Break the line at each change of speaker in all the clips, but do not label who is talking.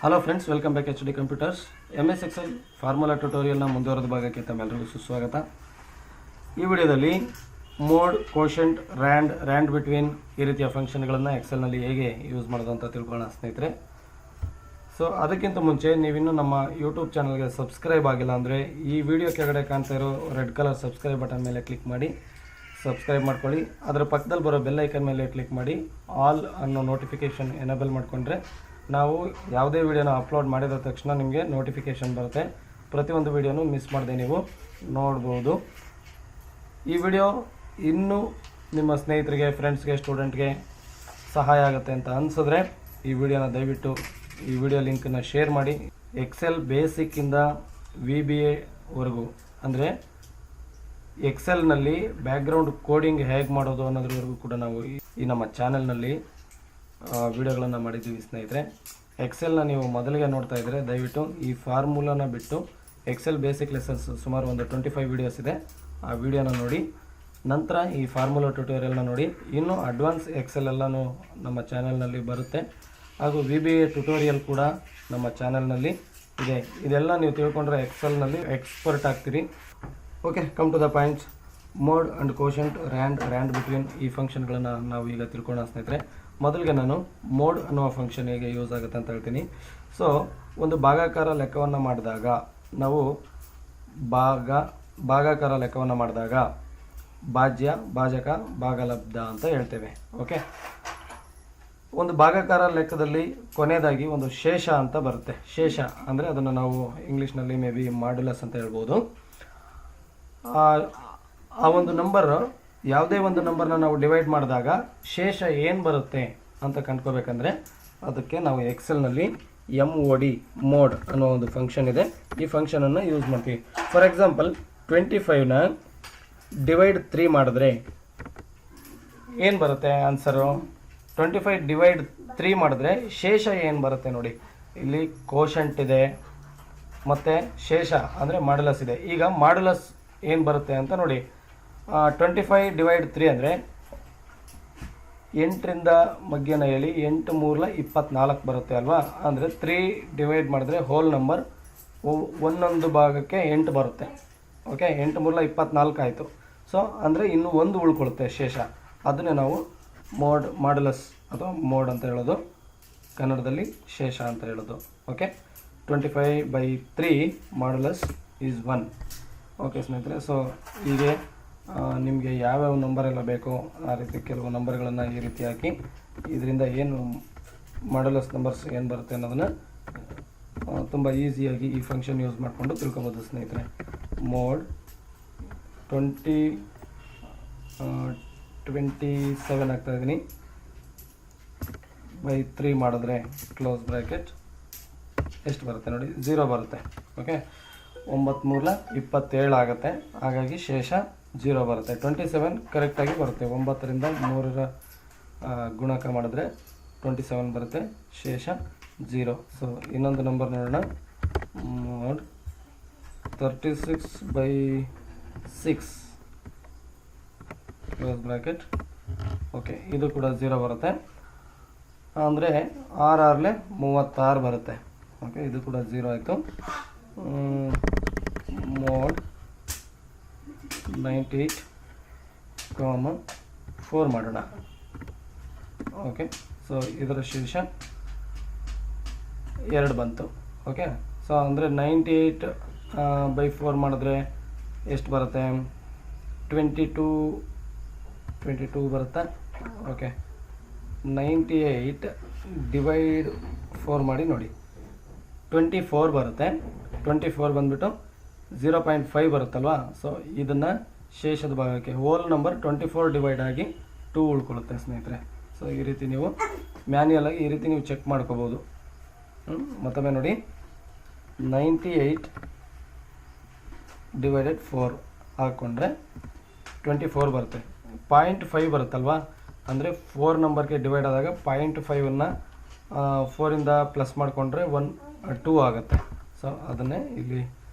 Hello friends, welcome back HD computers. MS Excel formula ಟ್ಯುಟೋರಿಯಲ್ನ ಮುಂದುವರೆದ ಭಾಗಕ್ಕೆ ತಮ್ಮೆಲ್ಲರಿಗೂ ಸುಸ್ವಾಗತ. ಈ ವಿಡಿಯೋದಲ್ಲಿ ಮೋಡ್, ಕೋಶೆಂಟ್, ರ್ಯಾಂಡ್ ಬಿಟ್ವೀನ್ ಈ ರೀತಿಯ ಫಂಕ್ಷನ್ಗಳನ್ನು ಎಕ್ಸೆಲ್ನಲ್ಲಿ ಹೇಗೆ ಯೂಸ್ ಮಾಡೋದು ಅಂತ ತಿಳ್ಕೊಳ್ಳೋಣ ಸ್ನೇಹಿತರೆ. ಸೊ ಅದಕ್ಕಿಂತ ಮುಂಚೆ ನೀವಿನ್ನೂ ನಮ್ಮ ಯೂಟ್ಯೂಬ್ ಚಾನಲ್ಗೆ ಸಬ್ಸ್ಕ್ರೈಬ್ ಆಗಿಲ್ಲ ಅಂದರೆ ಈ ವಿಡಿಯೋ ಕೆಳಗಡೆ ಕಾಣ್ತಾ ಇರೋ ರೆಡ್ ಕಲರ್ ಸಬ್ಸ್ಕ್ರೈಬ್ ಬಟನ್ ಮೇಲೆ ಕ್ಲಿಕ್ ಮಾಡಿ ಸಬ್ಸ್ಕ್ರೈಬ್ ಮಾಡ್ಕೊಳ್ಳಿ. ಅದರ ಪಕ್ಕದಲ್ಲಿ ಬರೋ ಬೆಲ್ ಐಕನ್ ಮೇಲೆ ಕ್ಲಿಕ್ ಮಾಡಿ ಆಲ್ ಅನ್ನೋ ನೋಟಿಫಿಕೇಷನ್ ಎನೇಬಲ್ ಮಾಡಿಕೊಂಡ್ರೆ ನಾವು ಯಾವುದೇ ವಿಡಿಯೋನ ಅಪ್ಲೋಡ್ ಮಾಡಿದ ತಕ್ಷಣ ನಿಮಗೆ ನೋಟಿಫಿಕೇಷನ್ ಬರುತ್ತೆ. ಪ್ರತಿಯೊಂದು ವಿಡಿಯೋನೂ ಮಿಸ್ ಮಾಡದೆ ನೀವು ನೋಡ್ಬೋದು. ಈ ವಿಡಿಯೋ ಇನ್ನೂ ನಿಮ್ಮ ಸ್ನೇಹಿತರಿಗೆ, ಫ್ರೆಂಡ್ಸ್ಗೆ, ಸ್ಟೂಡೆಂಟ್ಗೆ ಸಹಾಯ ಆಗುತ್ತೆ ಅಂತ ಅನಿಸಿದ್ರೆ ಈ ವಿಡಿಯೋನ ದಯವಿಟ್ಟು ಈ ವಿಡಿಯೋ ಲಿಂಕನ್ನು ಶೇರ್ ಮಾಡಿ. ಎಕ್ಸೆಲ್ ಬೇಸಿಕ್ಕಿಂದ VBAವರೆಗೂ ಅಂದರೆ ಎಕ್ಸೆಲ್ನಲ್ಲಿ ಬ್ಯಾಕ್ಗ್ರೌಂಡ್ ಕೋಡಿಂಗ್ ಹೇಗೆ ಮಾಡೋದು ಅನ್ನೋದ್ರವರೆಗೂ ಕೂಡ ನಾವು ಈ ನಮ್ಮ ಚಾನಲ್ನಲ್ಲಿ ವಿಡಿಯೋಗಳನ್ನು ಮಾಡಿದ್ದೀವಿ ಸ್ನೇಹಿತರೆ. ಎಕ್ಸೆಲ್ನ ನೀವು ಮೊದಲಿಗೆ ನೋಡ್ತಾ ಇದ್ದರೆ ದಯವಿಟ್ಟು ಈ ಫಾರ್ಮುಲಾನ ಬಿಟ್ಟು ಎಕ್ಸೆಲ್ ಬೇಸಿಕ್ ಲೆಸನ್ಸ್ ಸುಮಾರು ಒಂದು 25 ವೀಡಿಯೋಸ್ ಇದೆ, ಆ ವಿಡಿಯೋನ ನೋಡಿ. ನಂತರ ಈ ಫಾರ್ಮುಲಾ ಟ್ಯುಟೋರಿಯಲ್ನ ನೋಡಿ. ಇನ್ನೂ ಅಡ್ವಾನ್ಸ್ ಎಕ್ಸೆಲ್ ಎಲ್ಲನೂ ನಮ್ಮ ಚಾನಲ್ನಲ್ಲಿ ಬರುತ್ತೆ. ಹಾಗೂ VBA ಟ್ಯುಟೋರಿಯಲ್ ಕೂಡ ನಮ್ಮ ಚಾನಲ್ನಲ್ಲಿ ಇದೆ. ಇದೆಲ್ಲ ನೀವು ತಿಳ್ಕೊಂಡ್ರೆ ಎಕ್ಸೆಲ್ನಲ್ಲಿ ಎಕ್ಸ್ಪರ್ಟ್ ಆಗ್ತೀರಿ. Okay, come to the points. Mode and quotient, rand between ಈ ಫಂಕ್ಷನ್ಗಳನ್ನು ನಾವು ಈಗ ತಿಳ್ಕೊಳ್ಳೋಣ ಸ್ನೇಹಿತರೆ. ಮೊದಲಿಗೆ ನಾನು ಮೋಡ್ ಅನ್ನುವ ಫಂಕ್ಷನ್ ಹೇಗೆ ಯೂಸ್ ಆಗುತ್ತೆ ಅಂತ ಹೇಳ್ತೀನಿ. ಸೊ ಒಂದು ಭಾಗಾಕಾರ ಲೆಕ್ಕವನ್ನು ಮಾಡಿದಾಗ ನಾವು ಭಾಗಾಕಾರ ಲೆಕ್ಕವನ್ನು ಮಾಡಿದಾಗ ಭಾಜ್ಯ, ಭಾಜಕ, ಭಾಗಲಬ್ಧ ಅಂತ ಹೇಳ್ತೇವೆ. ಓಕೆ, ಒಂದು ಭಾಗಾಕಾರ ಲೆಕ್ಕದಲ್ಲಿ ಕೊನೆಯದಾಗಿ ಒಂದು ಶೇಷ ಅಂತ ಬರುತ್ತೆ. ಶೇಷ ಅಂದರೆ ಅದನ್ನು ನಾವು ಇಂಗ್ಲೀಷ್ನಲ್ಲಿ ಮೇ ಬಿ ಮಾಡ್ಯುಲಸ್ ಅಂತ ಹೇಳ್ಬೋದು. ಆ ಒಂದು ನಂಬರ್, ಯಾವುದೇ ಒಂದು ನಂಬರ್ನ ನಾವು ಡಿವೈಡ್ ಮಾಡಿದಾಗ ಶೇಷ ಏನು ಬರುತ್ತೆ ಅಂತ ಕಂಡ್ಕೋಬೇಕಂದ್ರೆ ಅದಕ್ಕೆ ನಾವು ಎಕ್ಸೆಲ್ನಲ್ಲಿ MOD ಮೋಡ್ ಅನ್ನೋ ಒಂದು ಫಂಕ್ಷನ್ ಇದೆ. ಈ ಫಂಕ್ಷನನ್ನು ಯೂಸ್ ಮಾಡ್ತೀವಿ. ಫಾರ್ ಎಕ್ಸಾಂಪಲ್ 25ನ ಡಿವೈಡ್ 3 ಮಾಡಿದ್ರೆ ಏನು ಬರುತ್ತೆ ಆನ್ಸರು? 25 ಡಿವೈಡ್ 3 ಮಾಡಿದ್ರೆ ಶೇಷ ಏನು ಬರುತ್ತೆ ನೋಡಿ. ಇಲ್ಲಿ ಕೋಶೆಂಟ್ ಇದೆ ಮತ್ತು ಶೇಷ ಅಂದರೆ ಮಾಡ್ಯುಲಸ್ ಇದೆ. ಈಗ ಮಾಡ್ಯುಲಸ್ ಏನು ಬರುತ್ತೆ ಅಂತ ನೋಡಿ. 25 ಡಿವೈಡ್ 3 ಅಂದರೆ 8ರಿಂದ ಮಗ್ಗಿನ ಹೇಳಿ 8 3 24 ಬರುತ್ತೆ ಅಲ್ವಾ. ಅಂದರೆ 3 ಡಿವೈಡ್ ಮಾಡಿದ್ರೆ ಹೋಲ್ ನಂಬರ್ ಒಂದೊಂದು ಭಾಗಕ್ಕೆ 8 ಬರುತ್ತೆ. ಓಕೆ, 8 3 24 ಆಯಿತು. ಸೊ ಅಂದರೆ ಇನ್ನೂ ಒಂದು ಉಳ್ಕೊಳುತ್ತೆ ಶೇಷ. ಅದನ್ನೇ ನಾವು ಮಾಡ್ಯುಲಸ್ ಅಥವಾ ಮೋಡ್ ಅಂತ ಹೇಳೋದು, ಕನ್ನಡದಲ್ಲಿ ಶೇಷ ಅಂತ ಹೇಳೋದು. Okay, 25/3 modulus is 1. ಓಕೆ ಸ್ನೇಹಿತರೆ, ಸೊ ಹೀಗೆ ನಿಮಗೆ ಯಾವ್ಯಾವ ನಂಬರೆಲ್ಲ ಬೇಕೋ ಆ ರೀತಿ ಕೆಲವು ನಂಬರ್ಗಳನ್ನು ಈ ರೀತಿ ಹಾಕಿ ಇದರಿಂದ ಏನು ಮಾಡ್ಯುಲಸ್ ನಂಬರ್ಸ್ ಏನು ಬರುತ್ತೆ ಅನ್ನೋದನ್ನು ತುಂಬ ಈಸಿಯಾಗಿ ಈ ಫಂಕ್ಷನ್ ಯೂಸ್ ಮಾಡಿಕೊಂಡು ತಿಳ್ಕೊಬೋದು ಸ್ನೇಹಿತರೆ. ಮೋಡ್ 27 ಆಗ್ತಾಯಿದ್ದೀನಿ ಬೈ 3 ಮಾಡಿದ್ರೆ ಕ್ಲೋಸ್ ಬ್ರ್ಯಾಕೆಟ್ ಎಷ್ಟು ಬರುತ್ತೆ ನೋಡಿ, 0 ಬರುತ್ತೆ. ಓಕೆ, 9 3 27 ಆಗುತ್ತೆ. ಹಾಗಾಗಿ ಶೇಷ 0 ಬರುತ್ತೆ. 27 ಕರೆಕ್ಟಾಗಿ ಬರುತ್ತೆ. 9ರಿಂದ 3ರ ಗುಣಕ ಮಾಡಿದ್ರೆ 27 ಬರುತ್ತೆ, ಶೇಷ 0. ಸೊ ಇನ್ನೊಂದು ನಂಬರ್ ನೋಡೋಣ. Mode 36/6 close bracket. ಓಕೆ, ಇದು ಕೂಡ 0 ಬರುತ್ತೆ. ಅಂದರೆ 6 36 ಬರುತ್ತೆ. ಓಕೆ, ಇದು ಕೂಡ 0 ಆಯಿತು. ಮೋಡ್ 98,4 ಮಾಡೋಣ. ಓಕೆ, ಸೊ ಇದರ ಶೇಷ 2 ಬಂತು. ಓಕೆ, ಸೊ ಅಂದರೆ 98/4 ಮಾಡಿದ್ರೆ ಎಷ್ಟು ಬರುತ್ತೆ? 22 ಬರುತ್ತೆ. ಓಕೆ, 98 ಡಿವೈಡ್ 4 ಮಾಡಿ ನೋಡಿ, 24 ಬರುತ್ತೆ. 24 ಬಂದುಬಿಟ್ಟು 0.5 ಬರುತ್ತಲ್ವಾ. ಸೊ ಇದನ್ನು ಶೇಷದ ಭಾಗಕ್ಕೆ ಹೋಲ್ ನಂಬರ್ 24 ಡಿವೈಡ್ ಆಗಿ 2 ಉಳ್ಕೊಳ್ಳುತ್ತೆ ಸ್ನೇಹಿತರೆ. ಸೊ ಈ ರೀತಿ ನೀವು ಮ್ಯಾನ್ಯಲಾಗಿ ಈ ರೀತಿ ನೀವು ಚೆಕ್ ಮಾಡ್ಕೋಬೋದು. ಮತ್ತೊಮ್ಮೆ ನೋಡಿ, 98 ಡಿವೈಡೆಡ್ 4 ಹಾಕ್ಕೊಂಡ್ರೆ 24 ಬರುತ್ತೆ. 0.5 ಬರುತ್ತಲ್ವಾ, ಅಂದರೆ 4 ನಂಬರ್ಗೆ ಡಿವೈಡ್ ಆದಾಗ 0.5ಅನ್ನು 4ಇಂದ ಪ್ಲಸ್ ಮಾಡಿಕೊಂಡ್ರೆ 2 ಆಗುತ್ತೆ. ಸೊ ಅದನ್ನೇ ಇಲ್ಲಿ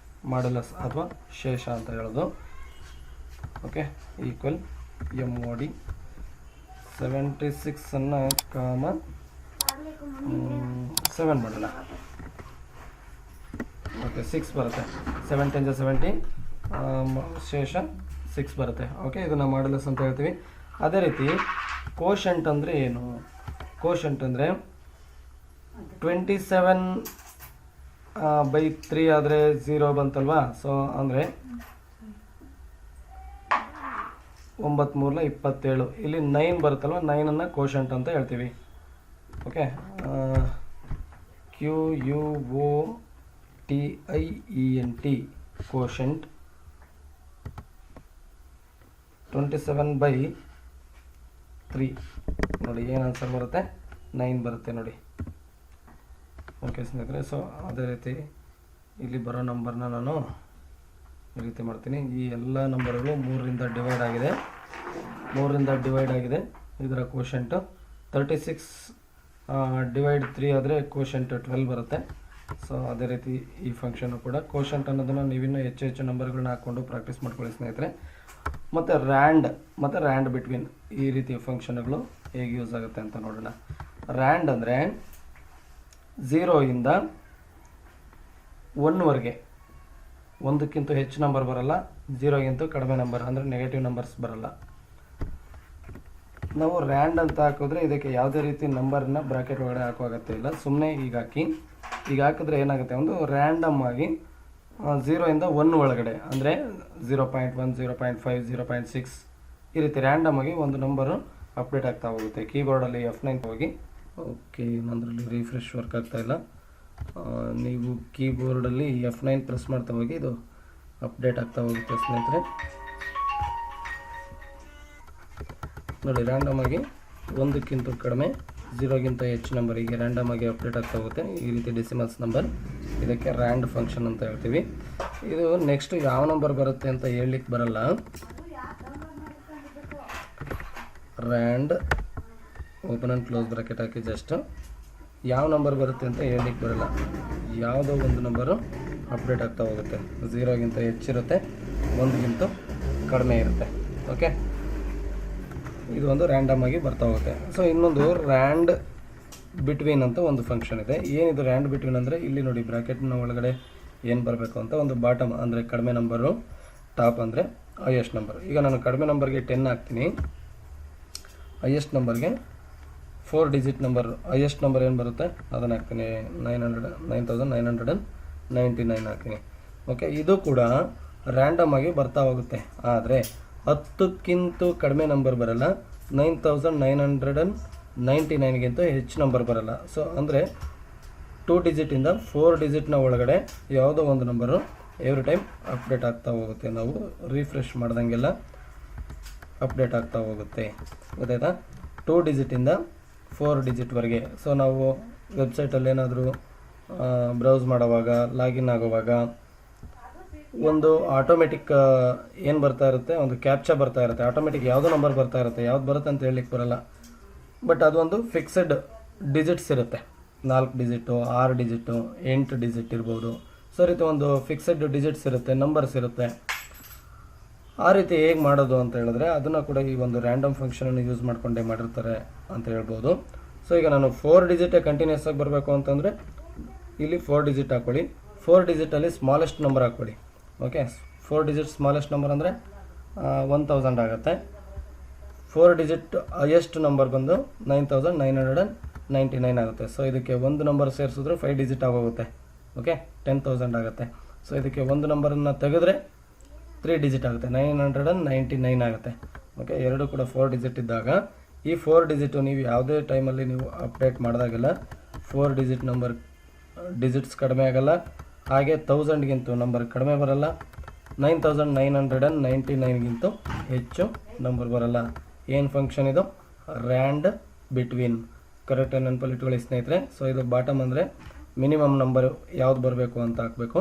ಮಾಡ್ಯುಲಸ್ ಅಥವಾ ಶೇಷ ಅಂತ ಹೇಳೋದು. ಓಕೆ, ಈಕ್ವಲ್ MOD 76 ಅನ್ನು 7 ಮಾಡೋಣ. ಓಕೆ 6 ಬರುತ್ತೆ. 7 10 70 ಶೇಷ 6 ಬರುತ್ತೆ. ಓಕೆ, ಇದನ್ನು ಮಾಡ್ಯುಲಸ್ ಅಂತ ಹೇಳ್ತೀವಿ. ಅದೇ ರೀತಿ ಕೋಶಂಟ್ ಅಂದರೆ ಏನು? ಕೋಶಂಟ್ ಅಂದರೆ 27/3 ಆದರೆ 0 ಬಂತಲ್ವಾ. ಸೊ ಅಂದರೆ 9 3 27, ಇಲ್ಲಿ 9 ಬರುತ್ತಲ್ವ, 9ಅನ್ನು ಕೋಶಂಟ್ ಅಂತ ಹೇಳ್ತೀವಿ. ಓಕೆ, QUOTIENT ಕೋಶಂಟ್ 27/3 ನೋಡಿ ಏನು ಆನ್ಸರ್ ಬರುತ್ತೆ, 9 ಬರುತ್ತೆ ನೋಡಿ. ಓಕೆ ಸ್ನೇಹಿತರೆ, ಸೊ ಅದೇ ರೀತಿ ಇಲ್ಲಿ ಬರೋ ನಂಬರ್ನ ನಾನು ಈ ರೀತಿ ಮಾಡ್ತೀನಿ. ಈ ಎಲ್ಲ ನಂಬರ್ಗಳು 3ರಿಂದ ಡಿವೈಡ್ ಆಗಿದೆ. ಇದರ ಕೋಶಂಟು 36/3 ಆದರೆ ಕೋಶಂಟ್ 12 ಬರುತ್ತೆ. ಸೊ ಅದೇ ರೀತಿ ಈ ಫಂಕ್ಷನ್ನು ಕೂಡ ಕೋಶಂಟ್ ಅನ್ನೋದನ್ನು ನೀವಿನ್ನೂ ಹೆಚ್ಚು ನಂಬರ್ಗಳನ್ನ ಹಾಕ್ಕೊಂಡು ಪ್ರಾಕ್ಟೀಸ್ ಮಾಡ್ಕೊಳ್ಳಿ ಸ್ನೇಹಿತರೆ. ಮತ್ತು ರ್ಯಾಂಡ್ ಬಿಟ್ವೀನ್ ಈ ರೀತಿಯ ಫಂಕ್ಷನ್ಗಳು ಹೇಗೆ ಯೂಸ್ ಆಗುತ್ತೆ ಅಂತ ನೋಡೋಣ. ರ್ಯಾಂಡ್ ಅಂದರೆ 0ಇಂದ 1ವರೆಗೆ ಒಂದಕ್ಕಿಂತ ಹೆಚ್ಚು ನಂಬರ್ ಬರಲ್ಲ, 0ಗಿಂತ ಕಡಿಮೆ ನಂಬರ್ ಅಂದರೆ ನೆಗೆಟಿವ್ ನಂಬರ್ಸ್ ಬರಲ್ಲ. ನಾವು ರ್ಯಾಂಡ್ ಅಂತ ಹಾಕಿದ್ರೆ ಇದಕ್ಕೆ ಯಾವುದೇ ರೀತಿ ನಂಬರ್ನ ಬ್ರಾಕೆಟ್ ಒಳಗಡೆ ಹಾಕೋ ಅಗತ್ಯ ಇಲ್ಲ. ಸುಮ್ಮನೆ ಈಗ ಹಾಕಿದ್ರೆ ಏನಾಗುತ್ತೆ, ಒಂದು ರ್ಯಾಂಡಮ್ ಆಗಿ 0ಇಂದ 1 ಒಳಗಡೆ ಅಂದರೆ 0.1 0.5 0.6 ಈ ರೀತಿ ರ್ಯಾಂಡಮ್ ಆಗಿ ಒಂದು ನಂಬರು ಅಪ್ಡೇಟ್ ಆಗ್ತಾ ಹೋಗುತ್ತೆ. ಕೀಬೋರ್ಡಲ್ಲಿ F9 ಹೋಗಿ. ಓಕೆ, ನನ್ನದ್ರಲ್ಲಿ ರಿಫ್ರೆಶ್ ವರ್ಕ್ ಆಗ್ತಾಯಿಲ್ಲ. ನೀವು ಕೀಬೋರ್ಡಲ್ಲಿ F9 ಪ್ರೆಸ್ ಮಾಡ್ತಾ ಹೋಗಿ, ಇದು ಅಪ್ಡೇಟ್ ಆಗ್ತಾ ಹೋಗುತ್ತೆ ಸ್ನೇಹಿತರೆ. ನೋಡಿ, ರ್ಯಾಂಡಮ್ ಆಗಿ 1ಕ್ಕಿಂತ ಕಡಿಮೆ 0ಗಿಂತ ಹೆಚ್ಚು ನಂಬರಿಗೆ ರ್ಯಾಂಡಮ್ ಆಗಿ ಅಪ್ಡೇಟ್ ಆಗ್ತಾ ಹೋಗುತ್ತೆ. ಈ ರೀತಿ ಡೆಸಿಮಲ್ಸ್ ನಂಬರ್, ಇದಕ್ಕೆ ರ್ಯಾಂಡ್ ಫಂಕ್ಷನ್ ಅಂತ ಹೇಳ್ತೀವಿ. ಇದು ನೆಕ್ಸ್ಟ್ ಯಾವ ನಂಬರ್ ಬರುತ್ತೆ ಅಂತ ಹೇಳಲಿಕ್ಕೆ ಬರಲ್ಲ. Rand open and close bracket hockey just ಯಾವ ನಂಬರ್ ಬರುತ್ತೆ ಅಂತ ಹೇಳಲಿಕ್ಕೆ ಬರಲ್ಲ. ಯಾವುದೋ ಒಂದು ನಂಬರು ಅಪ್ಡೇಟ್ ಆಗ್ತಾ ಹೋಗುತ್ತೆ. 0ಗಿಂತ ಹೆಚ್ಚಿರುತ್ತೆ, 1ಗಿಂತ ಕಡಿಮೆ ಇರುತ್ತೆ. ಓಕೆ, ಇದು ಒಂದು ರ್ಯಾಂಡಮ್ ಆಗಿ ಬರ್ತಾ ಹೋಗುತ್ತೆ. ಸೊ ಇನ್ನೊಂದು ರ್ಯಾಂಡ್ ಬಿಟ್ವೀನ್ ಅಂತ ಒಂದು ಫಂಕ್ಷನ್ ಇದೆ. ಏನಿದು ರ್ಯಾಂಡ್ ಬಿಟ್ವೀನ್ ಅಂದರೆ, ಇಲ್ಲಿ ನೋಡಿ ಬ್ರಾಕೆಟ್ನ ಒಳಗಡೆ ಏನು ಬರಬೇಕು ಅಂತ, ಒಂದು ಬಾಟಮ್ ಅಂದರೆ ಕಡಿಮೆ ನಂಬರು, ಟಾಪ್ ಅಂದರೆ ಹೈಯೆಸ್ಟ್ ನಂಬರ್. ಈಗ ನಾನು ಕಡಿಮೆ ನಂಬರ್ಗೆ 10 ಹಾಕ್ತೀನಿ, ಹೈಯೆಸ್ಟ್ ನಂಬರ್ಗೆ 4 ಡಿಜಿಟ್ ನಂಬರ್, ಹೈಯೆಸ್ಟ್ ನಂಬರ್ ಏನು ಬರುತ್ತೆ ಅದನ್ನು ಹಾಕ್ತೀನಿ, 9999 ಹಾಕ್ತೀನಿ. ಓಕೆ, ಇದು ಕೂಡ ರ್ಯಾಂಡಮ್ ಆಗಿ ಬರ್ತಾ ಹೋಗುತ್ತೆ. ಆದರೆ 10ಕ್ಕಿಂತ ಕಡಿಮೆ ನಂಬರ್ ಬರಲ್ಲ, 9999ಗಿಂತ ಹೆಚ್ಚು ನಂಬರ್ ಬರಲ್ಲ. ಸೊ ಅಂದರೆ 2 ಡಿಜಿಟಿಂದ 4 ಡಿಜಿಟ್ನ ಒಳಗಡೆ ಯಾವುದೋ ಒಂದು ನಂಬರು ಎವ್ರಿ ಟೈಮ್ ಅಪ್ಡೇಟ್ ಆಗ್ತಾ ಹೋಗುತ್ತೆ. ನಾವು ರಿಫ್ರೆಶ್ ಮಾಡ್ದಂಗೆಲ್ಲ ಅಪ್ಡೇಟ್ ಆಗ್ತಾ ಹೋಗುತ್ತೆ. ಗೊತ್ತಾಯ್ತಾ? 2 ಡಿಜಿಟಿಂದ 4 ಡಿಜಿಟ್ವರೆಗೆ. ಸೊ ನಾವು ವೆಬ್ಸೈಟಲ್ಲಿ ಏನಾದರೂ ಬ್ರೌಸ್ ಮಾಡೋವಾಗ, ಲಾಗಿನ್ ಆಗೋವಾಗ ಒಂದು ಆಟೋಮೆಟಿಕ್ ಏನು ಬರ್ತಾ ಇರುತ್ತೆ, ಒಂದು ಕ್ಯಾಪ್ಚಾ ಬರ್ತಾ ಇರುತ್ತೆ. ಆಟೋಮೆಟಿಕ್ ಯಾವುದೋ ನಂಬರ್ ಬರ್ತಾ ಇರುತ್ತೆ, ಯಾವ್ದು ಬರುತ್ತೆ ಅಂತ ಹೇಳಲಿಕ್ಕೆ ಬರಲ್ಲ. ಬಟ್ ಅದೊಂದು ಫಿಕ್ಸೆಡ್ ಡಿಜಿಟ್ಸ್ ಇರುತ್ತೆ, 4 ಡಿಜಿಟು, 6 ಡಿಜಿಟು, 8 ಡಿಜಿಟ್ ಇರ್ಬೋದು. ಸೊ ರೀತಿ ಒಂದು ಫಿಕ್ಸೆಡ್ ಡಿಜಿಟ್ಸ್ ಇರುತ್ತೆ, ನಂಬರ್ಸ್ ಇರುತ್ತೆ. ಆ ರೀತಿ ಹೇಗೆ ಮಾಡೋದು ಅಂತ ಹೇಳಿದ್ರೆ, ಅದನ್ನು ಕೂಡ ಈ ಒಂದು ರ್ಯಾಂಡಮ್ ಫಂಕ್ಷನನ್ನು ಯೂಸ್ ಮಾಡಿಕೊಂಡೇ ಮಾಡಿರ್ತಾರೆ ಅಂತ ಹೇಳ್ಬೋದು. ಸೊ ಈಗ ನಾನು 4 ಡಿಜಿಟೇ ಕಂಟಿನ್ಯೂಸ್ ಆಗಿ ಬರಬೇಕು ಅಂತಂದರೆ ಇಲ್ಲಿ 4 ಡಿಜಿಟ್ ಹಾಕ್ಕೊಳ್ಳಿ. 4 ಡಿಜಿಟಲ್ಲಿ ಸ್ಮಾಲೆಸ್ಟ್ ನಂಬರ್ ಹಾಕ್ಕೊಳ್ಳಿ. ಓಕೆ, 4 ಡಿಜಿಟ್ ಸ್ಮಾಲೆಸ್ಟ್ ನಂಬರ್ ಅಂದರೆ 1000 ಆಗುತ್ತೆ. 4 ಡಿಜಿಟ್ ಹೈಯೆಸ್ಟ್ ನಂಬರ್ ಬಂದು 9999 ಆಗುತ್ತೆ. ಸೊ ಇದಕ್ಕೆ ಒಂದು ನಂಬರ್ ಸೇರಿಸಿದ್ರೆ 5 ಡಿಜಿಟ್ ಆಗೋಗುತ್ತೆ. ಓಕೆ, 10,000 ಆಗುತ್ತೆ. ಸೊ ಇದಕ್ಕೆ ಒಂದು ನಂಬರನ್ನು ತೆಗೆದ್ರೆ 3 ಡಿಜಿಟ್ ಆಗುತ್ತೆ, 999 ಆಗುತ್ತೆ. ಓಕೆ, ಎರಡು ಕೂಡ 4 ಡಿಜಿಟ್ ಇದ್ದಾಗ ಈ 4 ಡಿಜಿಟು ನೀವು ಯಾವುದೇ ಟೈಮಲ್ಲಿ ನೀವು ಅಪ್ಡೇಟ್ ಮಾಡಿದಾಗೆಲ್ಲ 4 ಡಿಜಿಟ್ ನಂಬರ್ ಡಿಜಿಟ್ಸ್ ಕಡಿಮೆ ಆಗಲ್ಲ, ಹಾಗೆ 1000ಗಿಂತ ನಂಬರ್ ಕಡಿಮೆ ಬರಲ್ಲ, 9999ಗಿಂತ ಹೆಚ್ಚು ನಂಬರ್ ಬರಲ್ಲ. ಏನು ಫಂಕ್ಷನ್ ಇದು? Rand between. ಕರೆಕ್ಟಾಗಿ ನೆನಪಲ್ಲಿ ಇಟ್ಕೊಳ್ಳಿ ಸ್ನೇಹಿತರೆ. ಸೊ ಇದು ಬಾಟಮ್ ಅಂದರೆ ಮಿನಿಮಮ್ ನಂಬರ್ ಯಾವ್ದು ಬರಬೇಕು ಅಂತ ಹಾಕಬೇಕು,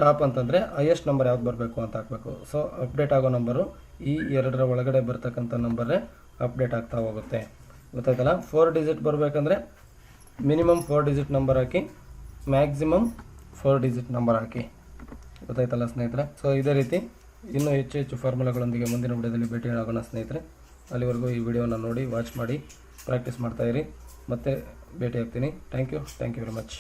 ಟಾಪ್ ಅಂತಂದರೆ ಹೈಯೆಸ್ಟ್ ನಂಬರ್ ಯಾವ್ದು ಬರಬೇಕು ಅಂತ ಹಾಕಬೇಕು. ಸೊ ಅಪ್ಡೇಟ್ ಆಗೋ ನಂಬರು ಈ ಎರಡರ ಒಳಗಡೆ ಬರ್ತಕ್ಕಂಥ ನಂಬರೇ ಅಪ್ಡೇಟ್ ಆಗ್ತಾ ಹೋಗುತ್ತೆ. ಗೊತ್ತಾಯ್ತಲ್ಲ? 4 ಡಿಜಿಟ್ ಬರಬೇಕಂದ್ರೆ ಮಿನಿಮಮ್ 4 ಡಿಜಿಟ್ ನಂಬರ್ ಹಾಕಿ, ಮ್ಯಾಕ್ಸಿಮಮ್ 4 ಡಿಜಿಟ್ ನಂಬರ್ ಹಾಕಿ. ಗೊತ್ತಾಯ್ತಲ್ಲ ಸ್ನೇಹಿತರೆ? ಸೊ ಇದೇ ರೀತಿ ಇನ್ನೂ ಹೆಚ್ಚು ಫಾರ್ಮುಲಾಗಳೊಂದಿಗೆ ಮುಂದಿನ ವಿಡಿಯೋದಲ್ಲಿ ಭೇಟಿ ಆಗೋಣ ಸ್ನೇಹಿತರೆ. ಅಲ್ಲಿವರೆಗೂ ಈ ವಿಡಿಯೋನ ನೋಡಿ, ವಾಚ್ ಮಾಡಿ, ಪ್ರಾಕ್ಟೀಸ್ ಮಾಡ್ತಾಯಿರಿ. ಮತ್ತೆ ಭೇಟಿ ಆಗ್ತೀನಿ. Thank you very much.